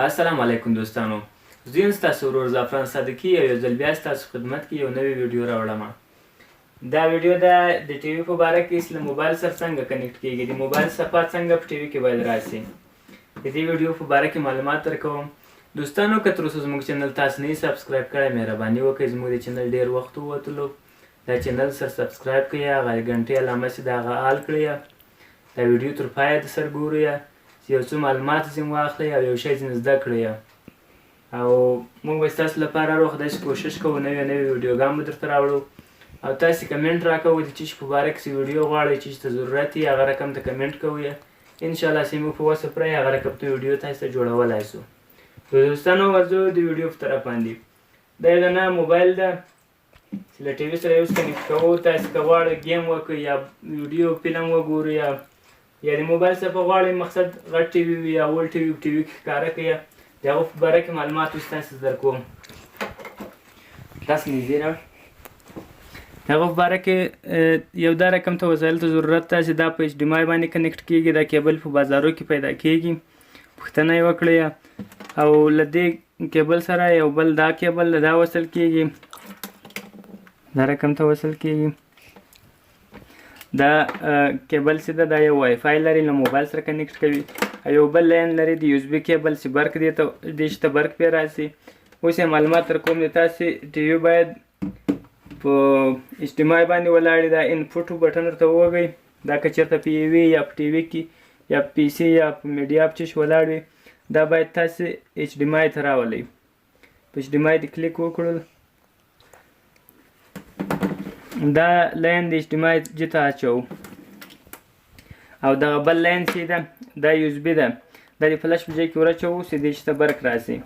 السلام علیکم دوستانو، زه یم ستاسو ورور زعفران صادقي او یو ځل بیا ستاسو خدمت کې یو نوې ویډیو راوړم. دا ویډیو د ټي وي په باره کې چې له موبایل سره څنګه کنیکټ کیږي، د موبایل صفحه څنګه په ټي وي کې باید راشي، د دې ویډیو په باره کې معلومات درکوم. دوستانو که تر اوسه زموږ چینل تاسو نه یې سبسکرایب کړی، مهرباني وکړئ زموږ د چینل ډېر وخت ووتلو، دا چینل سره سبسکرایب کړئ، هغه غنټې علامه چې د هغه آل کړئ، دا ویډیو تر پایه د سر ګورئ چې یو څه معلومات ځینې واخلئ او یو شی ځینې زده کړئ. او موږ به ستاسو لپاره هر وخت داسې کوشش کوو نوې ویډیوګان به درته راوړو. او تاسې کمنټ راکوئ د څه شي په باره کې چې ویډیو غواړئ، څه شي ته ضرورت وي هغه رقم ته کمنټ کوئ، انشاءالله چې موږ په وسه پرې هغه رقم ته ویډیو تاسو ته جوړولی شو. دوستانو ورځو د ویډیو په طرف باندې دا یو دانه موبایل ده چې له ټي وي سره یوز کنیکټ کوو. تاسې که غواړئ ګیم وکړئ یا ویډیو فلم وګورئ یا د موبایل څخه غواړئ مقصد غټ ټي وي وي یا ول ټي وي په ټي وي کې ښکاره کړئ، د هغو په باره کې معلومات اوس تاسو ته درکوم. تاسو نږدې راوړئ. د هغو په باره کې یو دا رقم ته وسایلو ته ضرورت ده چې دا په ایچ ډي مای باندې کنیکټ کېږي. دا کیبل په بازارو کې پیدا کېږي، پوښتنه یې وکړئ. او له دې کیبل سره یو بل دا کیبل دا وصل کېږي، دا رقم ته وصل کېږي. دا کیبل چې ده دا یو وای فای لري، له موبایل سره کنیکټ کوي. او یو بل لاین لري د یوز بي کیبل چې برق دې ته برق پرې راسي. اوس یې معلومات درکوم. د تاسې ټي وي باید په ایچ ډي مای باندې ولاړ دا انپوټ بټن ورته ووهئ. دا که چېرته په یې وي یا په ټي وي کې یا په پي سي یا په میډیا په چیش ولاړ وي، دا باید تاسې ایچ ډي مای ته راولئ. په ایچ ډي مای دې کلیک وکړل، دا لاین د ایچ ډي مای جې ته اچوو. او دغه بل لاین چې ده دا یوز بي ده، دا د فلش په ځای کې ورچوو چې دې چې ته برق راسي.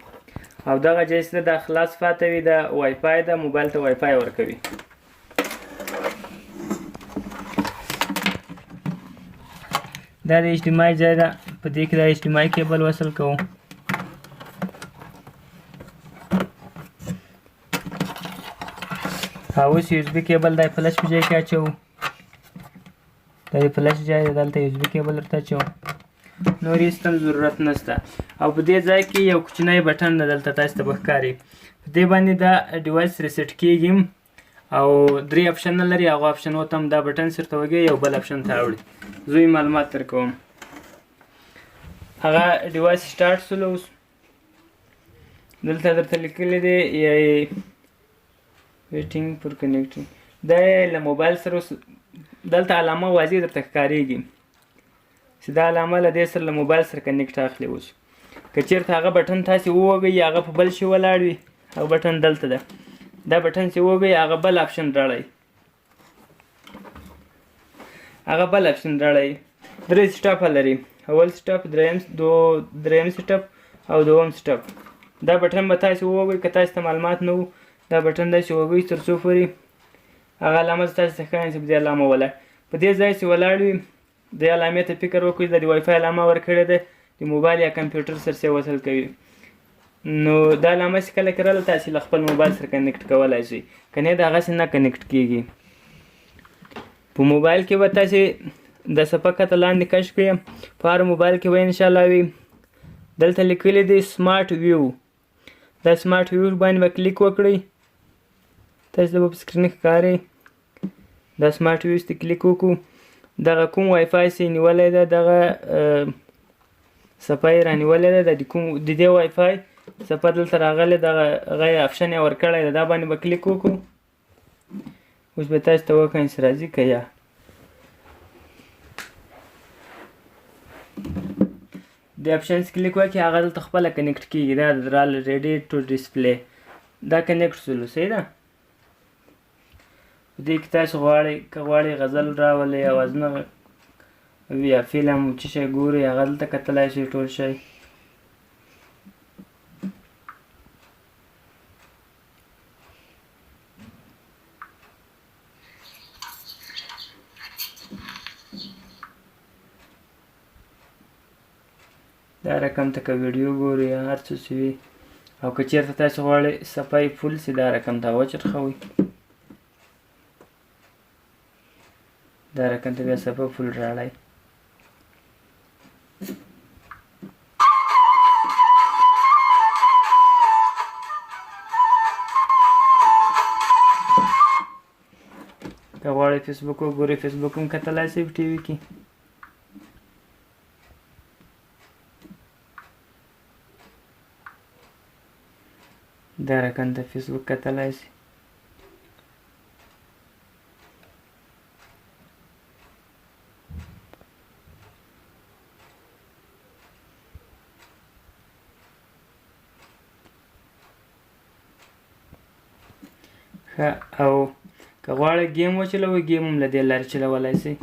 او دغه ځای چې ده دا خلاص پاته وي، دا وای فای ده، موبایل ته وای فای ورکوي. دا د ایچ ډي مای ځای ده، په دې کې دا ایچ ډي مای کیبل وصل کوو. او اوس یوز بي کیبل دا فلش په ځای کې اچوو، دا د فلش ځای دی، دلته یوز بي کیبل ورته اچوو، نور هېڅ ته ضرورت نشته. او په دې ځای کې یو کوچنی بټن ده، دلته تاسو ته به ښکاري، په دې باندې دا ډیوایس ریسیټ کېږي او 3 اپشنونه لري. هغو اپشنو ته هم دا بټن سرته وږئ، یو بل اپشن ته راوړي. زه یې معلومات درکوم. هغه ډیوایس سټارټ شولو. اوس دلته درته لیکلی دی ویټینګ فور کنیکټینګ، دا یې له موبایل سره اوس دلته علامه واضح درته ښکارېږي چې دا علامه له دې سره له موبایل سره کنیکټ اخلي. اوس که چېرته هغه بټن تاسې ووهئ، هغه په بل شي ولاړ وي، هغه بټن دلته ده، دا بټن چې ووهئ هغه بل اپشن راړئ، هغه بل اپشن راړئ. 3 سټاپه لري، اول سټپ، دریم سټپ او دوم سټپ. دا بټن به تاسې ووهئ. که تاسې ته معلومات نه وو، دا بټن داسې ووهئ تر څو پورې هغه علامه چې تاسو ته ښکاري چې په دې علامه ولاړ، په دې ځای چې ولاړ وي دې علامې ته فکر وکړئ، د وای فای علامه ورکړې ده، د موبایل یا کمپیوټر سره چې وصل کوي. نو دا علامه چې کله کړله تاسې له خپل موبایل سره کنیکټ کولی شئ، که نه د هغسې نه کنیکټ کېږي. په موبایل کې به تاسې د صفحه کته لاندې کش کړئ، په هر موبایل کې به انشاءالله وي. دلته لیکلی دی سمارټ ویو، دا سمارټ ویو باندې به کلیک وکړئ، تاسو ته به په سکرین ښکاري. دا سمارټ ویو ته کلیک وکړو، دغه کوم وای فای چې نیولی ده، دغه صفحه یې رانیولې ده، د دې وای فای صفحه دلته راغلې، دغه هغه یې اپشن یې ورکړی ده، دا باندې به کلیک وکړو. اوس به تاسو ته وښایم چې راځي که یا د اپشنز کلیک وکړئ، هغه دلته خپله کنیکټ کېږي. دا راله ریډي ټو ډسپلی، دا کنیکټ شولو، صحیح ده. په دې کې تاسو غواړئ که غواړئ غزل راولئ، اوازونه یا فلم څه شی ګورئ، هغه دلته کتلی شئ ټول شی. دا رقم ته که ویډیو ګورئ یا هر څه چې وي، او که چېرته تاسو غواړئ صفحه یې فول شي، دا رقم ته وچرخوئ، دا رقم ته بیا صفحه فول راړئ. فیسبوک وګورئ، فیسبوک هم کتلی شئ په ټي وي کې. دا رقم ته فیسبوک کتلی شئ. ښه، او که غواړئ ګیم وچلوئ، ګیم هم له دې لارې چلولی شئ.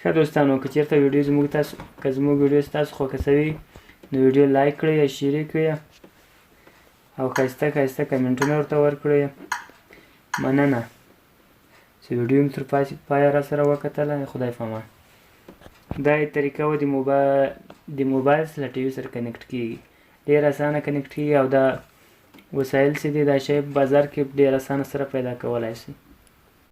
ښه دوستانو، که چېرته ویډیو زموږ ویډیو ستاسو خوښوي نو ویډیو لایک کړئ یا شیر یې کړئ او ښایسته ښایسته کمنټونه ورته ورکړئ. مننه چې ویډیو مې تر پایه راسره وکتله. خدای پامان. دا یې طریقه وه د موبایل له ټي وي سره کنیکټ کېږي. ډېر اسانه کنیکټ کېږي او دا وسایل چې دي دا شی په بازار کې ډېر اسانه سره پیدا کولی شي.